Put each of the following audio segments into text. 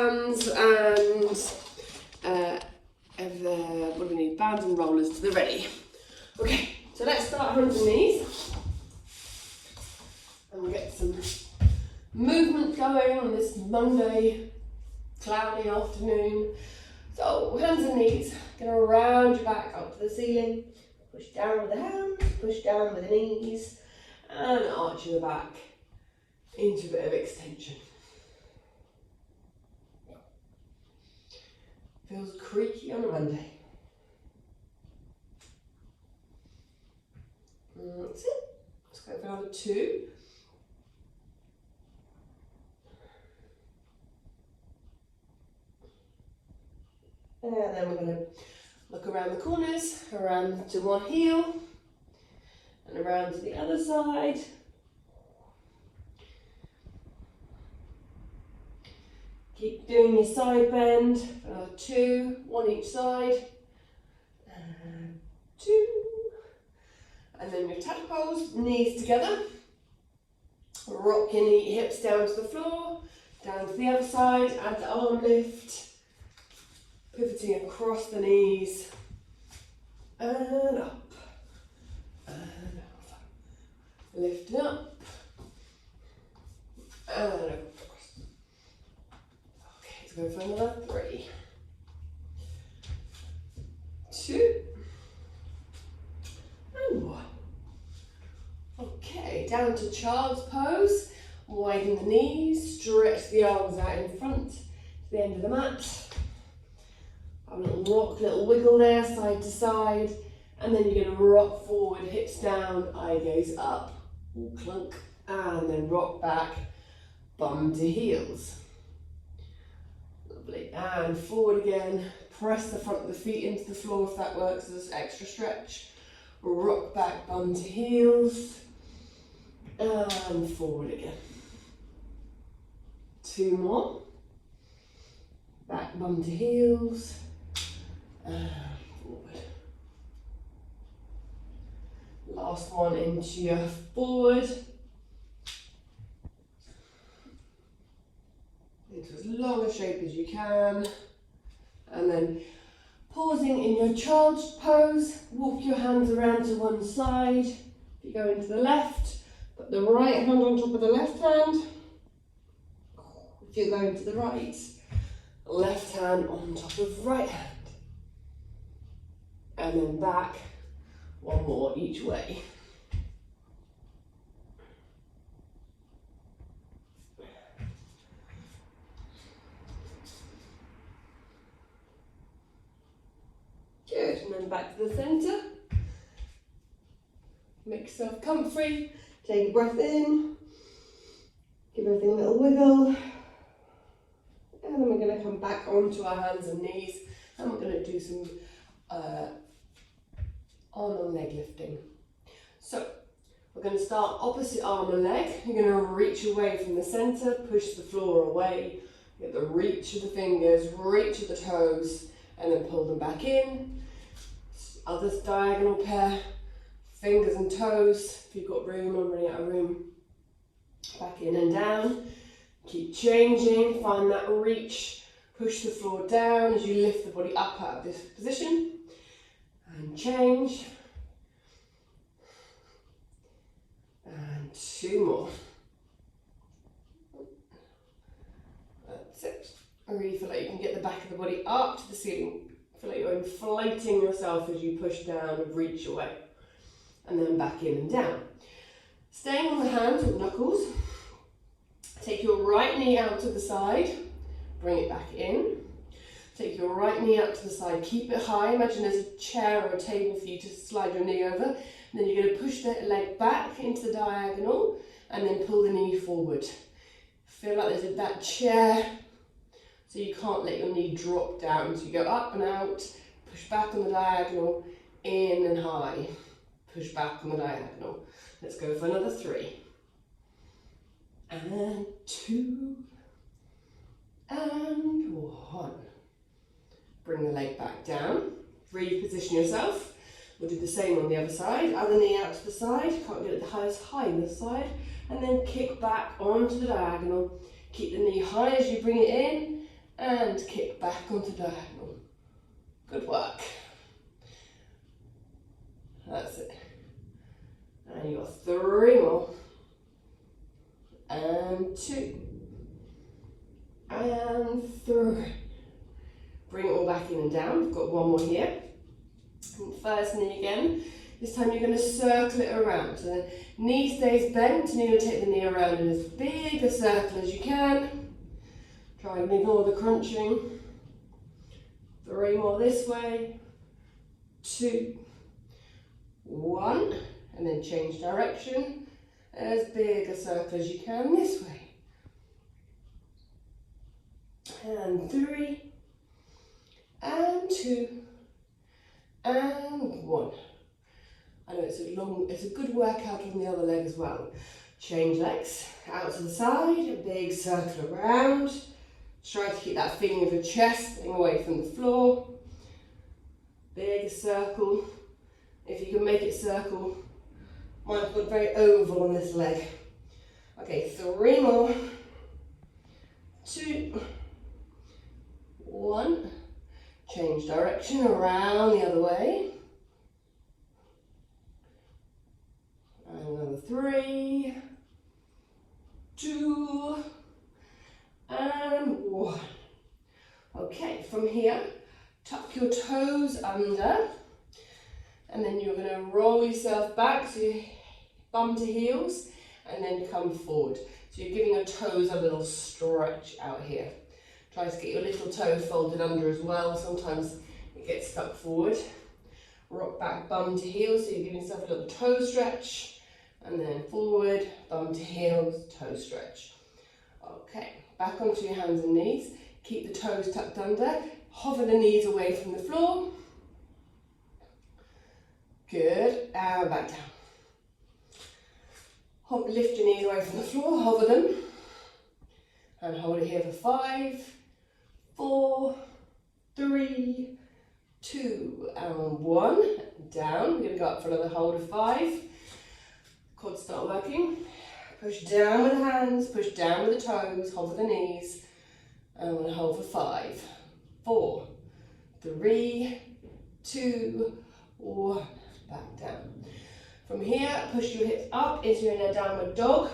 Bands and what do we need? Bands and rollers to the ready. Okay, so let's start hands and knees. And we'll get some movement going on this Monday, cloudy afternoon. So hands and knees, gonna round your back up to the ceiling. Push down with the hands, push down with the knees, and arch your back into a bit of extension. Feels creaky on a Monday. That's it. Let's go for another 2. And then we're going to look around the corners, around to one heel, and around to the other side. Keep doing your side bend for another 2, 1 each side, and 2. And then your tadpoles, knees together. Rock your hips down to the floor, down to the other side, add the arm lift. Pivoting across the knees, and up, and over. Lift up, and across. Okay, let's go for another 3, 2, and 1. Okay, down to child's pose. Widen the knees, stretch the arms out in front to the end of the mat. A little rock, little wiggle there, side to side, and then you're going to rock forward, hips down, eye gaze up, clunk, and then rock back, bum to heels. Lovely, and forward again, press the front of the feet into the floor if that works as extra stretch. Rock back, bum to heels, and forward again. 2 more, back, bum to heels. Forward. Last one into your forward. Into as long a shape as you can. And then pausing in your child's pose, walk your hands around to one side. If you go into the left, put the right hand on top of the left hand. If you're going to the right, left hand on top of right hand. And then back, 1 more each way. Good, and then back to the centre. Make yourself comfy, take a breath in, give everything a little wiggle. And then we're going to come back onto our hands and knees, and we're going to do some arm and leg lifting. So we're going to start opposite arm and leg. You're going to reach away from the centre, push the floor away, get the reach of the fingers, reach of the toes, and then pull them back in. Other diagonal pair, fingers and toes. If you've got room, I'm running out of room. Back in and down. Keep changing, find that reach. Push the floor down as you lift the body up out of this position. And change. And 2 more. That's it. I really feel like you can get the back of the body up to the ceiling. Feel like you're inflating yourself as you push down and reach away. And then back in and down. Staying on the hands with knuckles. Take your right knee out to the side. Bring it back in. Take your right knee up to the side, keep it high. Imagine there's a chair or a table for you to slide your knee over. And then you're going to push the leg back into the diagonal and then pull the knee forward. Feel like there's that chair, so you can't let your knee drop down. So you go up and out, push back on the diagonal, in and high, push back on the diagonal. Let's go for another 3. And 2. And 1. Bring the leg back down, reposition yourself. We'll do the same on the other side. Other knee out to the side, can't get it the highest high on this side. And then kick back onto the diagonal. Keep the knee high as you bring it in, and kick back onto diagonal. Good work. That's it. And you've got 3 more. And 2. And 3. Bring it all back in and down. We've got 1 more here. And first knee again. This time you're going to circle it around. So the knee stays bent and you're going to take the knee around in as big a circle as you can. Try and ignore the crunching. 3 more this way. 2. 1. And then change direction. As big a circle as you can this way. And 3. And 2. And 1. I know it's a good workout on the other leg as well. Change legs, out to the side, a big circle around. Try to keep that feeling of your chest getting away from the floor. Big circle. If you can make it circle. Mine's got very oval on this leg. Okay, 3 more. 2. 1. Change direction around the other way. And another 3, 2, and 1. Okay, from here, tuck your toes under, and then you're going to roll yourself back, so you bum to heels, and then come forward. So you're giving your toes a little stretch out here. Try to get your little toe folded under as well. Sometimes it gets stuck forward. Rock back, bum to heels, so you're giving yourself a little toe stretch. And then forward, bum to heels, toe stretch. Okay, back onto your hands and knees. Keep the toes tucked under. Hover the knees away from the floor. Good, and back down. Lift your knees away from the floor, hover them. And hold it here for 5, 4, 3, 2, and 1. Down. We're going to go up for another hold of 5. Quads start working. Push down with the hands, push down with the toes, hover the knees. And I'm going to hold for 5, 4, 3, 2, 1. Back down. From here, push your hips up into your downward dog.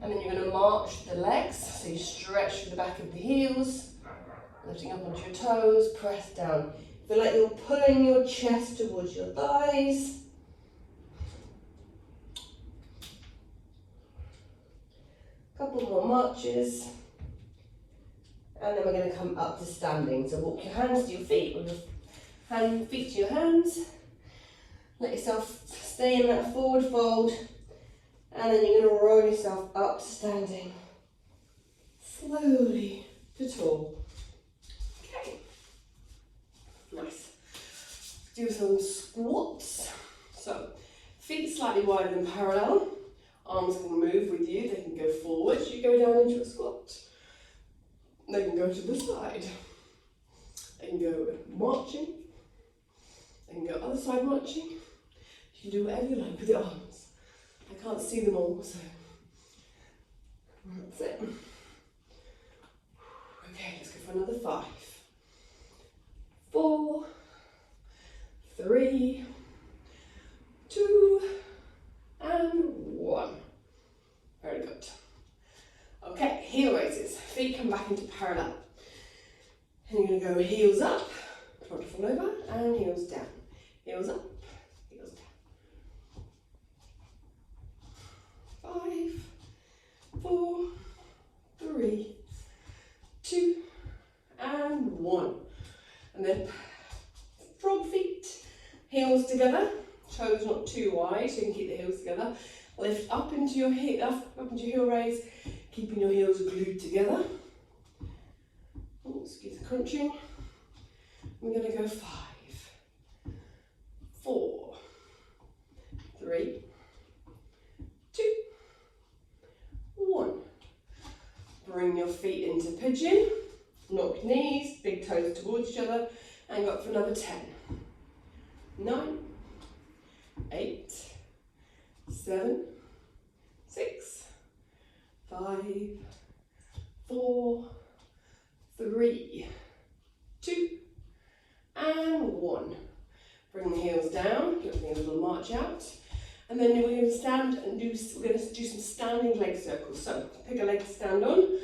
And then you're going to march the legs. So you stretch through the back of the heels. Lifting up onto your toes, press down. Feel like you're pulling your chest towards your thighs. Couple more marches. And then we're going to come up to standing. So walk your hands to your feet, with your feet to your hands. Let yourself stay in that forward fold. And then you're going to roll yourself up to standing. Slowly to tall. Okay. Nice. Do some squats. So, feet slightly wider than parallel. Arms can move with you. They can go forward. You go down into a squat. They can go to the side. They can go marching. They can go other side marching. You can do whatever you like with your arms. I can't see them all, so that's it. Okay, let's go for another 5, 4, 3, 2, and 1. Very good. Okay, heel raises. Feet come back into parallel. And you're going to go heels up, try to fall over, and heels down. Heels up, heels down. 5, 4, 3, 2, and 1. And then frog feet, heels together, toes not too wide, so you can keep the heels together. Lift up into your heel raise, keeping your heels glued together. Oh, excuse the crunching. We're going to go 5, 4, 3, 2, 1. Bring your feet into pigeon. Knock knees, big toes towards each other, and go up for another 10. 9, 8, 7, 6, 5, 4, 3, 2, and 1. Bring the heels down, give me a little march out. And then we're going to stand and we're going to do some standing leg circles. So pick a leg to stand on,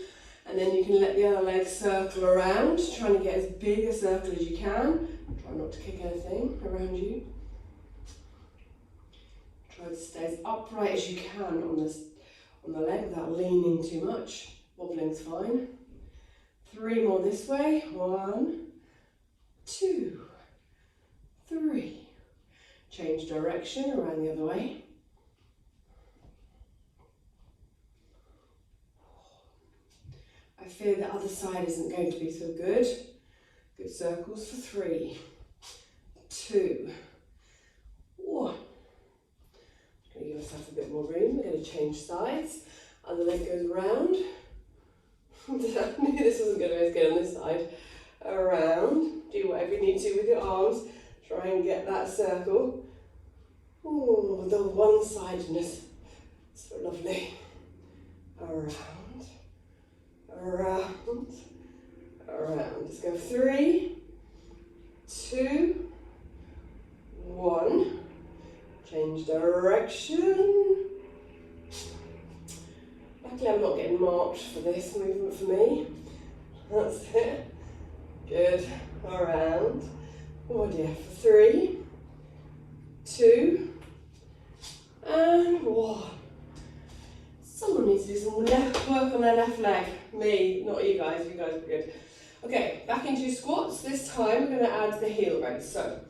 and then you can let the other leg circle around, trying to get as big a circle as you can. Try not to kick anything around you. Try to stay as upright as you can on the leg without leaning too much. Wobbling's fine. 3 more this way. 1, 2, 3. Change direction around the other way. I fear the other side isn't going to be so good. Good circles for 3, 2, 1. Give yourself a bit more room. We're going to change sides. Other leg goes around. I knew this wasn't going to be as good on this side. Around. Do whatever you need to with your arms. Try and get that circle. Oh, the one-sidedness. So lovely. Around. Around. Around. Let's go 3, 2, 1. Change direction. Luckily I'm not getting marked for this movement for me. That's it. Good. Around. Oh dear. For 3, 2, and 1. Someone needs to do some work on their left leg. Me, not you guys. You guys are good. Okay, back into squats. This time we're going to add the heel raise. So,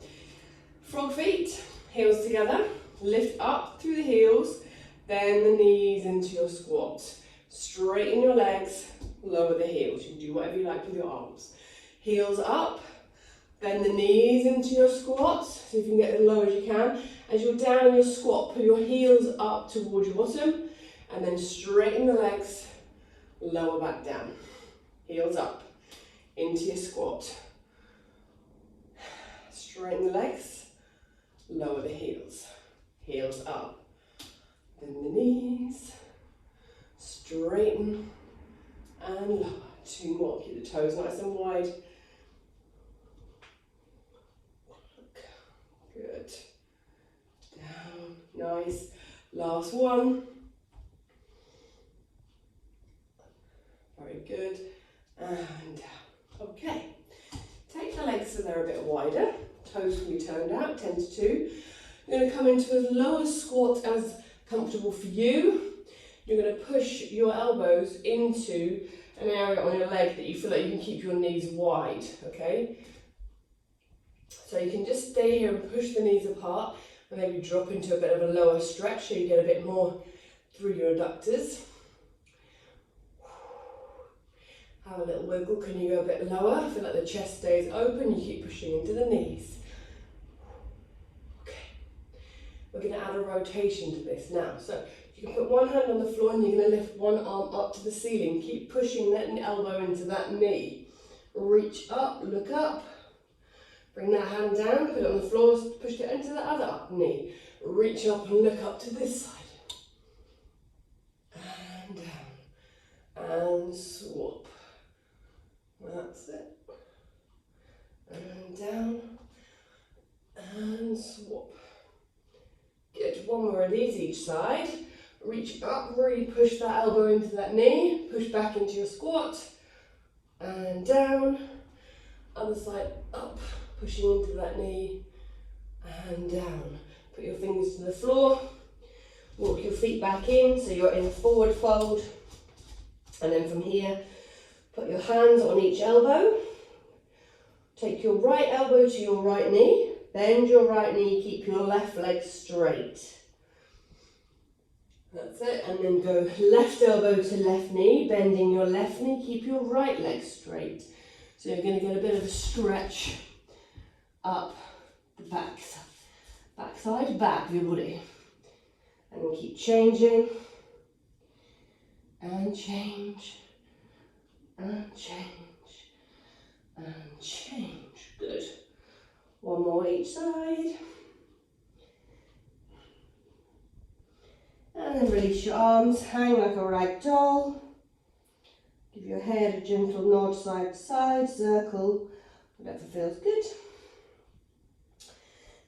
frog feet. Heels together, lift up through the heels, bend the knees into your squat. Straighten your legs, lower the heels. You can do whatever you like with your arms. Heels up, bend the knees into your squat. See if you can get as low as you can. As you're down in your squat, put your heels up towards your bottom, and then straighten the legs, lower back down. Heels up, into your squat. Straighten the legs. Lower the heels, heels up, bend the knees, straighten and lower. 2 more, keep the toes nice and wide. Good. Down, nice. Last one. Very good. And down. Okay. Take the legs so they're a bit wider. Toes can be turned out, 10 to 2. You're going to come into as low a squat as comfortable for you. You're going to push your elbows into an area on your leg that you feel like you can keep your knees wide, okay? So you can just stay here and push the knees apart and maybe drop into a bit of a lower stretch so you get a bit more through your adductors. Have a little wiggle. Can you go a bit lower? Feel like the chest stays open. You keep pushing into the knees. Okay. We're going to add a rotation to this now. So you can put one hand on the floor and you're going to lift one arm up to the ceiling. Keep pushing that elbow into that knee. Reach up, look up. Bring that hand down, put it on the floor, push it into the other knee. Reach up and look up to this side. And down. And swap. That's it. And down. And swap. Good. One more of these each side. Reach up, really push that elbow into that knee. Push back into your squat. And down. Other side up. Pushing into that knee. And down. Put your fingers to the floor. Walk your feet back in so you're in forward fold. And then from here, put your hands on each elbow. Take your right elbow to your right knee. Bend your right knee, keep your left leg straight. That's it. And then go left elbow to left knee, bending your left knee, keep your right leg straight. So you're going to get a bit of a stretch up the back of your body. And then keep changing. And change. And change. And change. Good. One more each side. And then release your arms, hang like a rag doll. Give Give your head a gentle nod side to side, circle, whatever feels good.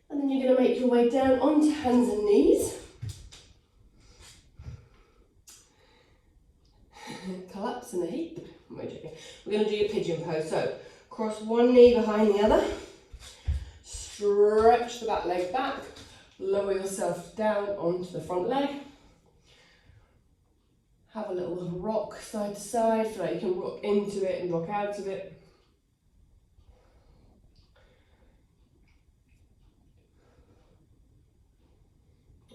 And then you're going to make your way down onto hands and knees. Collapse in the heap. We're going to do your pigeon pose. So cross one knee behind the other. Stretch the back leg back. Lower yourself down onto the front leg. Have a little rock side to side. Feel like you can rock into it and rock out of it.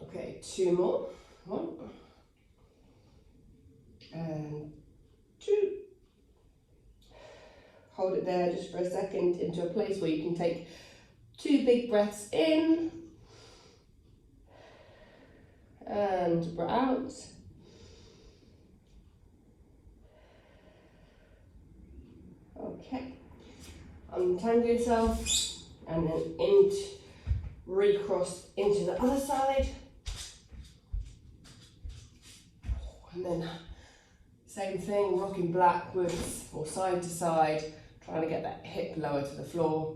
Okay, 2 more. 1 and 2. Hold it there just for a second into a place where you can take 2 big breaths in and breath out. Okay, untangle yourself and then recross into the other side. And then same thing, rocking backwards or side to side, trying to get that hip lower to the floor.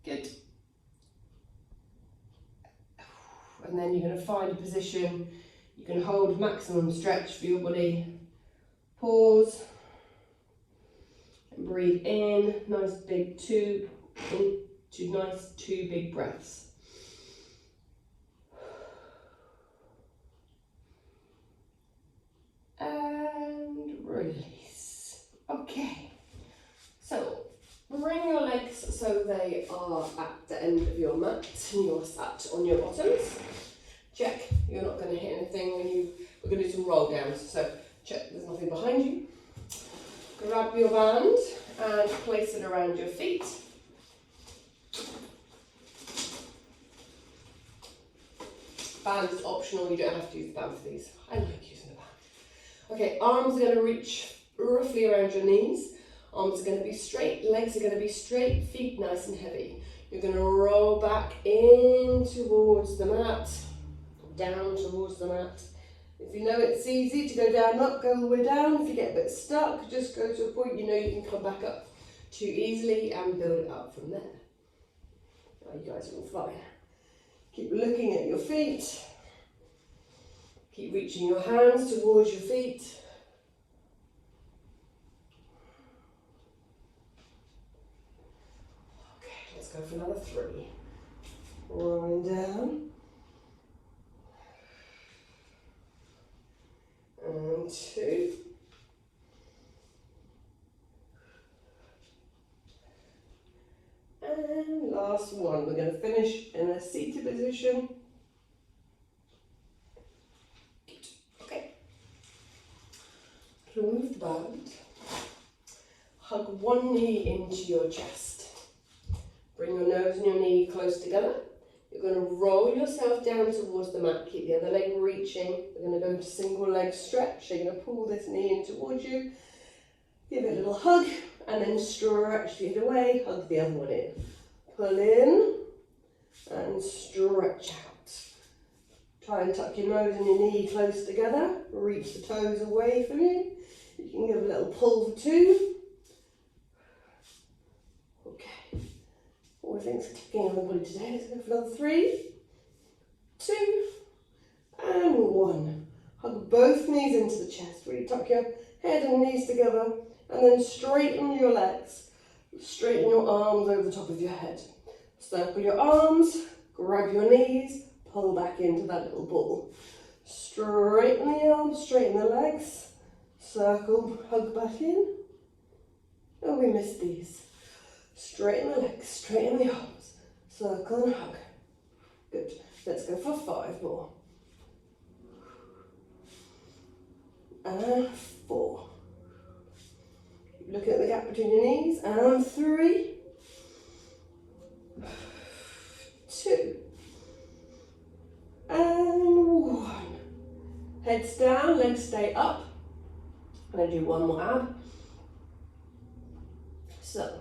Good. And then you're going to find a position you can hold maximum stretch for your body. Pause. And breathe in, nice big 2 big breaths. And release. Okay. So bring your legs so they are at the end of your mat and you're sat on your bottoms. Check, you're not going to hit anything we're going to do some roll downs. So check, there's nothing behind you. Grab your band and place it around your feet. Band is optional, you don't have to use the band for these. I like using the band. Okay, arms are going to reach roughly around your knees. Arms are going to be straight, legs are going to be straight, feet nice and heavy. You're going to roll back in towards the mat, down towards the mat. If you know it's easy to go down, up, go all the way down. If you get a bit stuck, just go to a point you know you can come back up to easily and build it up from there. Oh, you guys are all fine. Keep looking at your feet. Keep reaching your hands towards your feet. Okay, let's go for another 3. Rolling down. And 2. And last one. We're going to finish in a seated position. Good. Okay. Remove the band. Hug one knee into your chest. Bring your nose and your knee close together. You're going to roll yourself down towards the mat. Keep the other leg reaching. We're going to go into single leg stretch. You're going to pull this knee in towards you. Give it a little hug and then stretch the other way. Hug the other one in. Pull in and stretch out. Try and tuck your nose and your knee close together. Reach the toes away from you. You can give a little pull for 2. Okay. All things kicking on the body today. Let's go for another 3, 2, and 1. Hug both knees into the chest. Really tuck your head and knees together, and then straighten your legs. Straighten your arms over the top of your head. Circle your arms, grab your knees, pull back into that little ball. Straighten the arms, straighten the legs. Circle, hug back in. Oh, we missed these. Straighten the legs, straighten the arms, circle and hug. Good. Let's go for 5 more. And 4. Keep looking at the gap between your knees. And 3, 2, and 1. Heads down, legs stay up. I'm going to do one more ab. So,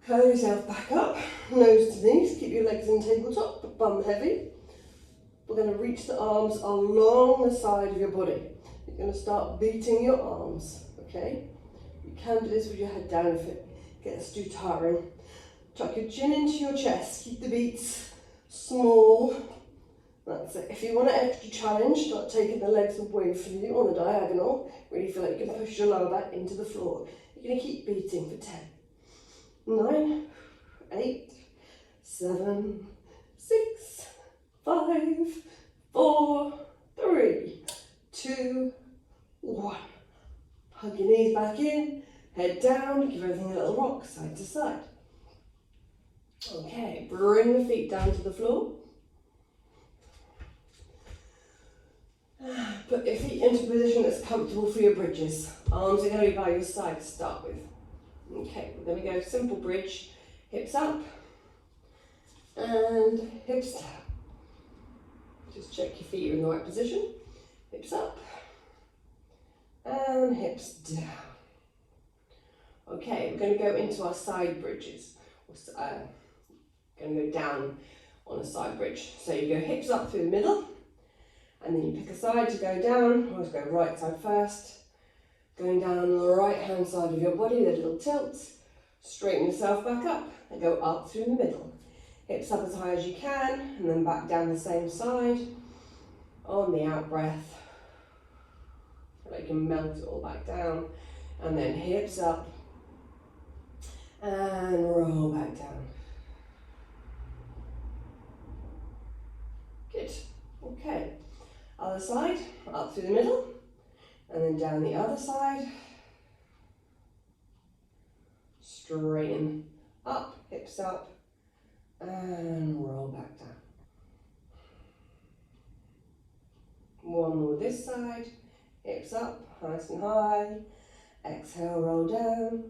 Curl yourself back up, nose to knees, keep your legs in tabletop, bum heavy. We're going to reach the arms along the side of your body. You're going to start beating your arms, okay? You can do this with your head down if it gets too tiring. Tuck your chin into your chest, keep the beats small. That's it. If you want an extra challenge, start taking the legs away from you on a diagonal. Really feel like you can push your lower back into the floor. You're going to keep beating for 10, 9, 8, 7, 6, 5, 4, 3, 2, 1. Hug your knees back in, head down, give everything a little rock, side to side. Okay, bring the feet down to the floor. Put your feet into a position that's comfortable for your bridges. Arms are going to be by your side to start with. Okay, there we go, simple bridge. Hips up and hips down. Just check your feet are in the right position. Hips up and hips down. Okay, we're going to go into our side bridges. Going to go down on a side bridge. So you go hips up through the middle, and then you pick a side to go down. Always go right side first. Going down on the right hand side of your body, the little tilt. Straighten yourself back up and go up through the middle. Hips up as high as you can, and then back down the same side. On the out breath, like you can melt it all back down, and then hips up and roll back down. Good. Okay. Other side, up through the middle, and then down the other side. Straighten up, hips up, and roll back down. One more this side, hips up, nice and high. Exhale, roll down.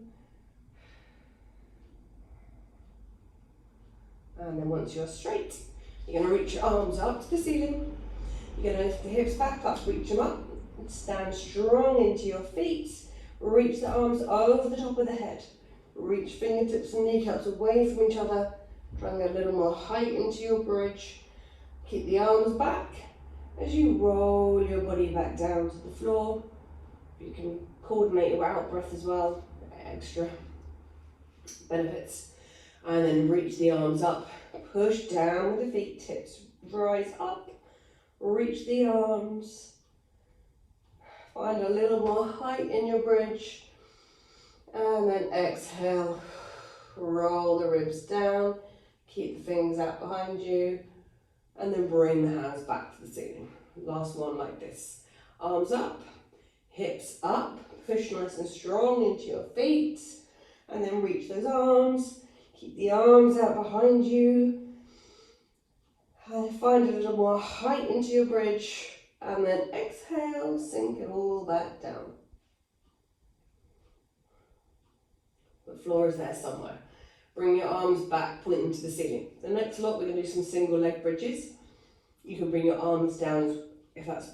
And then once you're straight, you're going to reach your arms up to the ceiling. You're going to lift the hips back up, reach them up, and stand strong into your feet. Reach the arms over the top of the head. Reach fingertips and kneecaps away from each other. Try and get a little more height into your bridge. Keep the arms back as you roll your body back down to the floor. You can coordinate your out breath as well, extra benefits. And then reach the arms up, push down with the feet, hips rise up, reach the arms. Find a little more height in your bridge. And then exhale, roll the ribs down, keep the fingers out behind you, and then bring the hands back to the ceiling. Last one like this. Arms up, hips up, push nice and strong into your feet, and then reach those arms. Keep the arms out behind you. And find a little more height into your bridge, and then exhale, sink it all back down. The floor is there somewhere. Bring your arms back, pointing to the ceiling. The next lot, we're going to do some single leg bridges. You can bring your arms down if that's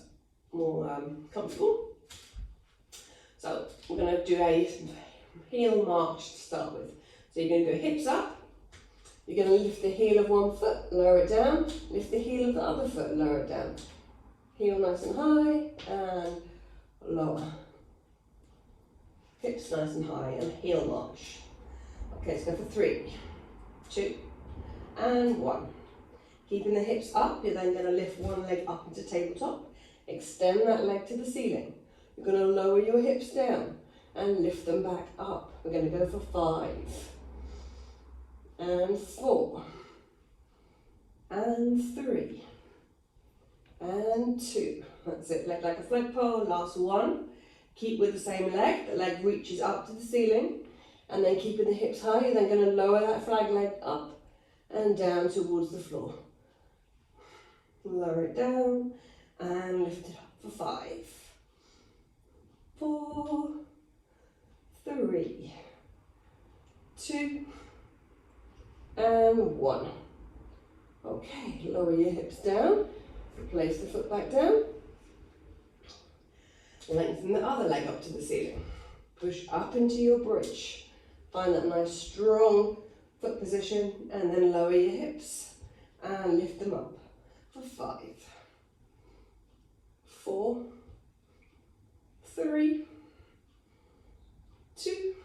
more comfortable. So we're going to do a heel march to start with. So you're going to go hips up. You're going to lift the heel of one foot, lower it down. Lift the heel of the other foot, lower it down. Heel nice and high and lower. Hips nice and high and heel march. Okay, let's go for 3, 2, and 1. Keeping the hips up, you're then going to lift one leg up into tabletop. Extend that leg to the ceiling. You're going to lower your hips down and lift them back up. We're going to go for 5, and 4, and 3, and 2. That's it, leg like a flagpole. Last one. Keep with the same leg. The leg reaches up to the ceiling. And then keeping the hips high, you're then going to lower that flag leg up and down towards the floor. Lower it down and lift it up for 5, 4, 3, 2, and 1. Okay, lower your hips down, place the foot back down. Lengthen the other leg up to the ceiling. Push up into your bridge. Find that nice strong foot position, and then lower your hips and lift them up for 5, 4, 3, 2,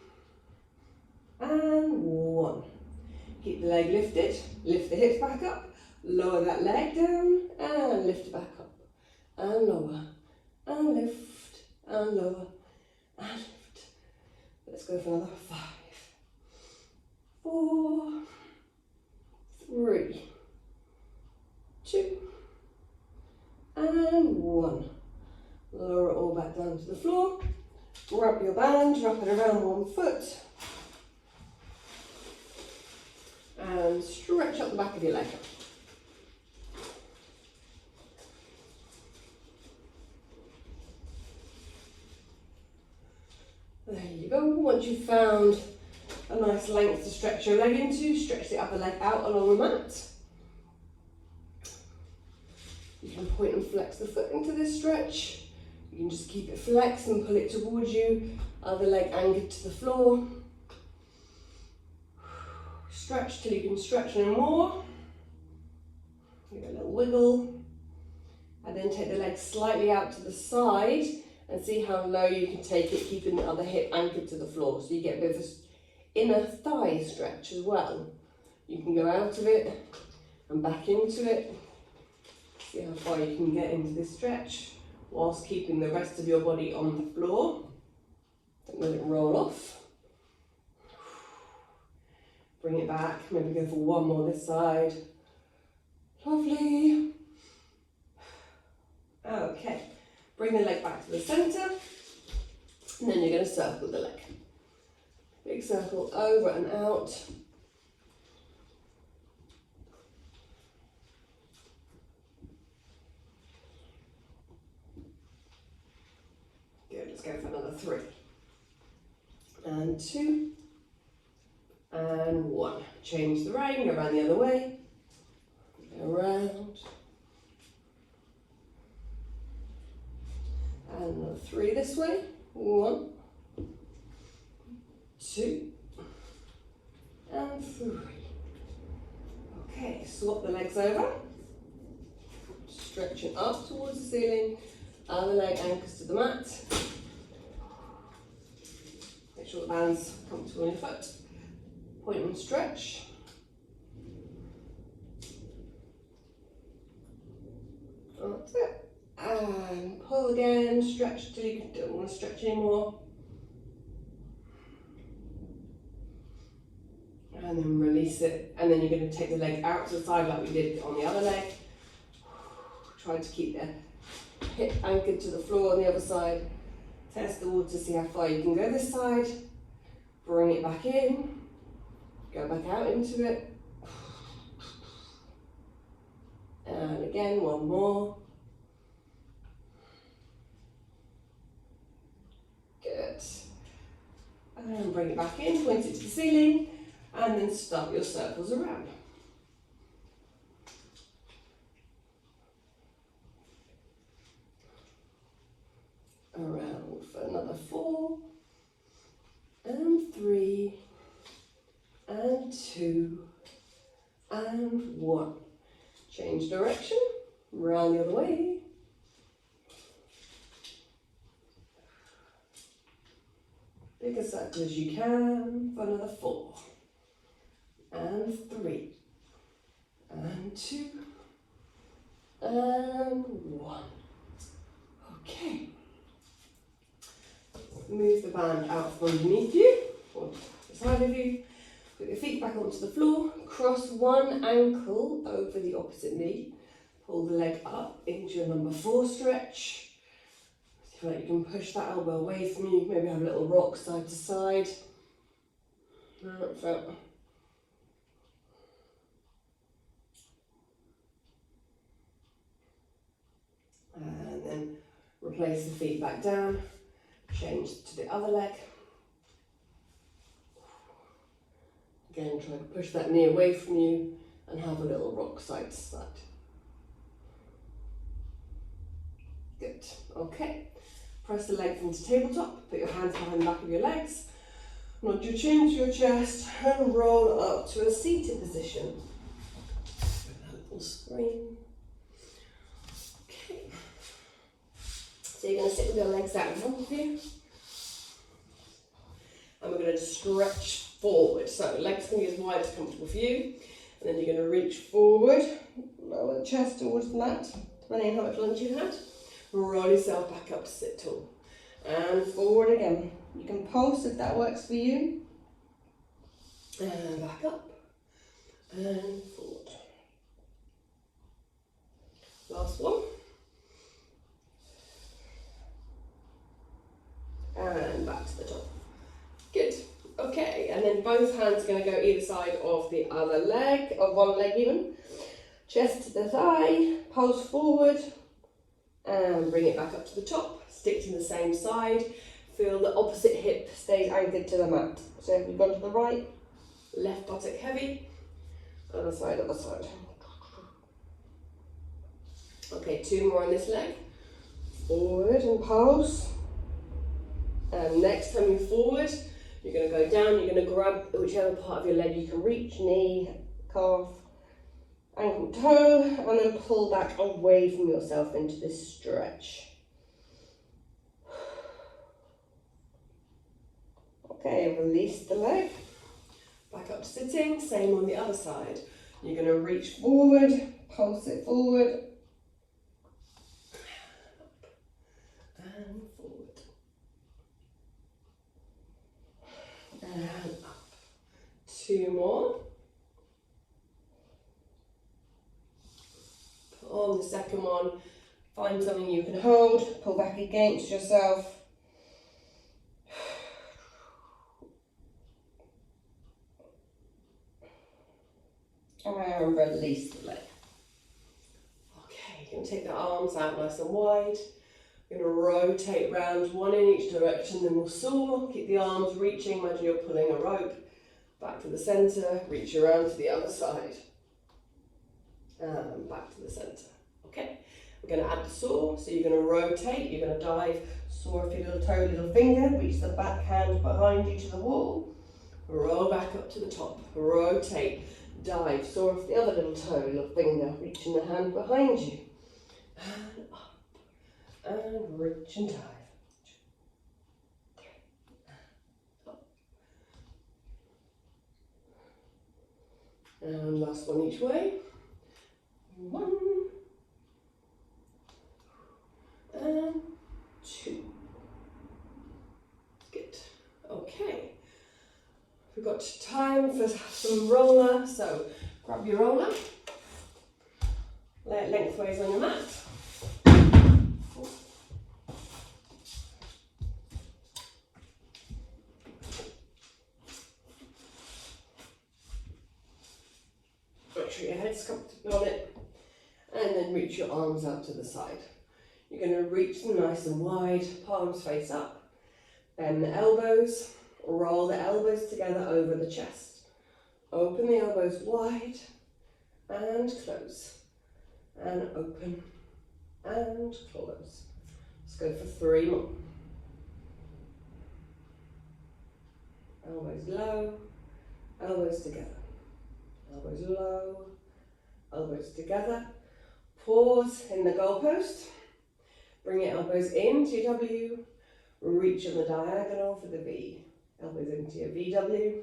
and 1. Keep the leg lifted, lift the hips back up, lower that leg down, and lift it back up, and lower, and lift, and lower, and lift. Let's go for another 5, 4, 3, 2, and 1. Lower it all back down to the floor. Wrap your band, wrap it around one foot. And stretch up the back of your leg. There you go. Once you've found a nice length to stretch your leg into, stretch the other leg out along the mat. You can point and flex the foot into this stretch. You can just keep it flexed and pull it towards you. Other leg anchored to the floor. Stretch till you can stretch no more. Give it a little wiggle. And then take the leg slightly out to the side and see how low you can take it, keeping the other hip anchored to the floor. So you get a bit of an inner thigh stretch as well. You can go out of it and back into it. See how far you can get into this stretch whilst keeping the rest of your body on the floor. Don't let it roll off. Bring it back, maybe go for one more this side. Lovely. Okay, bring the leg back to the centre, and then you're going to circle the leg. Big circle over and out. Good, let's go for another 3. And 2. And 1. Change the rein, go around the other way. Around. And another 3 this way. 1, 2, and 3. Okay, swap the legs over. Stretching up towards the ceiling. Other leg anchors to the mat. Make sure the band's comfortable on your foot. Point and stretch. That's it. And pull again, stretch till you don't want to stretch anymore. And then release it. And then you're going to take the leg out to the side like we did on the other leg. Try to keep the hip anchored to the floor on the other side. Test the water, see how far you can go this side. Bring it back in. Go back out into it. And again, one more. Good. And then bring it back in, point it to the ceiling, and then start your circles around. Around for another 4, and 3, and 2, and 1. Change direction, round the other way. Big a circle as you can for another 4, and 3, and 2, and 1. Okay. Move the band out from underneath you, or the side of you. Put your feet back onto the floor. Cross one ankle over the opposite knee. Pull the leg up into your number 4 stretch. Feel like you can push that elbow away from you. Maybe have a little rock side to side. And then replace the feet back down. Change to the other leg. Again, try to push that knee away from you and have a little rock side to side. Good. Okay. Press the legs into tabletop. Put your hands behind the back of your legs. Nod your chin to your chest and roll up to a seated position. Little screen. Okay. So you're going to sit with your legs out in front of you. And we're going to stretch forward. So legs can be as wide as comfortable for you. And then you're going to reach forward, lower the chest towards the mat, depending on how much lunge you had. Roll yourself back up to sit tall. And forward again. You can pulse if that works for you. And back up. And forward. Last one. And back to the top. Good. Okay, and then both hands are going to go either side of the other leg, of one leg even. Chest to the thigh, pulse forward, and bring it back up to the top. Stick to the same side. Feel the opposite hip stays anchored to the mat. So if you've gone to the right, left buttock heavy, other side, other side. Okay, 2 more on this leg. Forward and pulse. And next time you're forward, you're going to go down, you're going to grab whichever part of your leg you can reach, knee, calf, ankle, toe, and then pull back away from yourself into this stretch. Okay, release the leg. Back up to sitting, same on the other side. You're going to reach forward, pulse it forward, and forward. And up. 2 more. On the second one, find something you can hold, pull back against yourself. And release the leg. Okay, you're going to take the arms out nice and wide. You're going to rotate round, one in each direction, then we'll soar. Keep the arms reaching, imagine you're pulling a rope. Back to the centre, reach around to the other side. And back to the centre. Okay, we're going to add the soar, so you're going to rotate, you're going to dive, soar off your little toe, little finger, reach the back hand behind you to the wall. Roll back up to the top, rotate, dive, soar off the other little toe, little finger, reaching the hand behind you. And up. And reach and dive. 2, 3, up. And last one each way. 1 and 2. Good. Okay. We've got time for some roller, so grab your roller, lay it lengthways on your mat. Make sure your head's comfortable on it, and then reach your arms out to the side. You're going to reach them nice and wide, palms face up, bend the elbows, roll the elbows together over the chest. Open the elbows wide and close, and open and close. Let's go for 3 more. Elbows low, elbows together. Elbows low, elbows together. Pause in the goalpost. Bring your elbows into your W. Reach on the diagonal for the V. Elbows into your VW.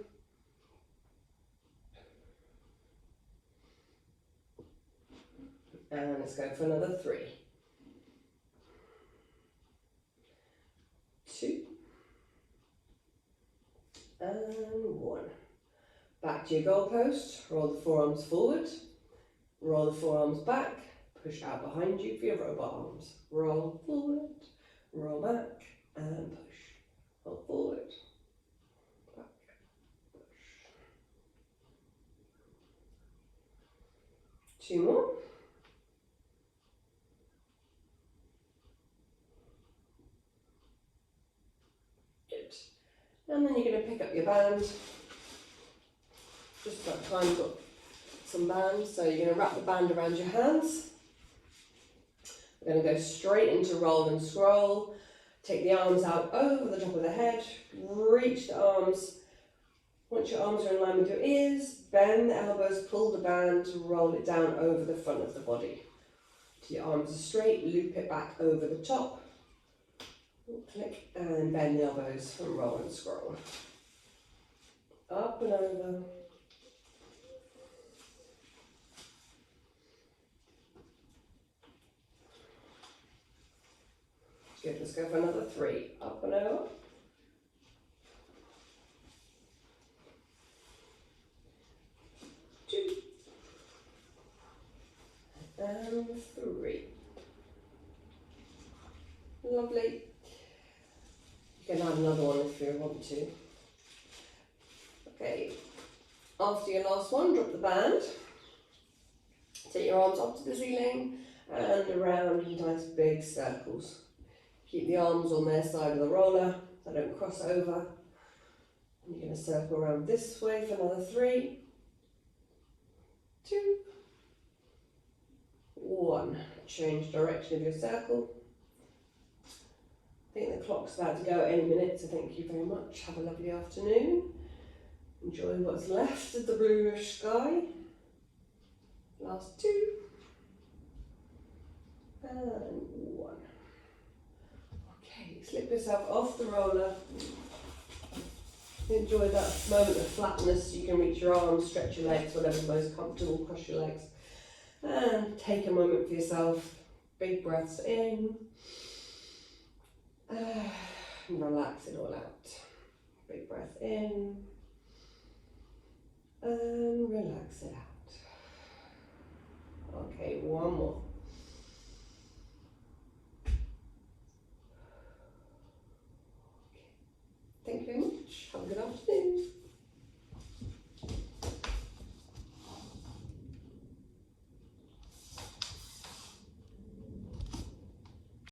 And let's go for another 3. 2. And 1. Back to your goalpost. Roll the forearms forward. Roll the forearms back. Push out behind you for your robot arms. Roll forward. Roll back. And push. Roll forward. Back. Push. 2 more. Good. And then you're going to pick up your band. Just about time you've got some band, so you're going to wrap the band around your hands. We're going to go straight into roll and scroll. Take the arms out over the top of the head, reach the arms Once your arms are in line with your ears, bend the elbows, pull the band, roll it down over the front of the body. Till your arms are straight, loop it back over the top. Click and bend the elbows and roll and scroll. Up and over. Good, let's go for another 3. Up and over. And 3. Lovely. You can add another one if you want to. Okay, after your last one, drop the band. Take your arms up to the ceiling and around in nice big circles. Keep the arms on their side of the roller, so they don't cross over. And you're going to circle around this way for another 3, 2, 1. Change direction of your circle. I think the clock's about to go at any minute, so thank you very much. Have a lovely afternoon. Enjoy what's left of the bluish sky. Last 2. And 1. Okay, slip yourself off the roller. Enjoy that moment of flatness. You can reach your arms, stretch your legs, whatever's most comfortable, cross your legs. And take a moment for yourself. Big breaths in. And relax it all out. Big breath in. And relax it out. Okay, one more.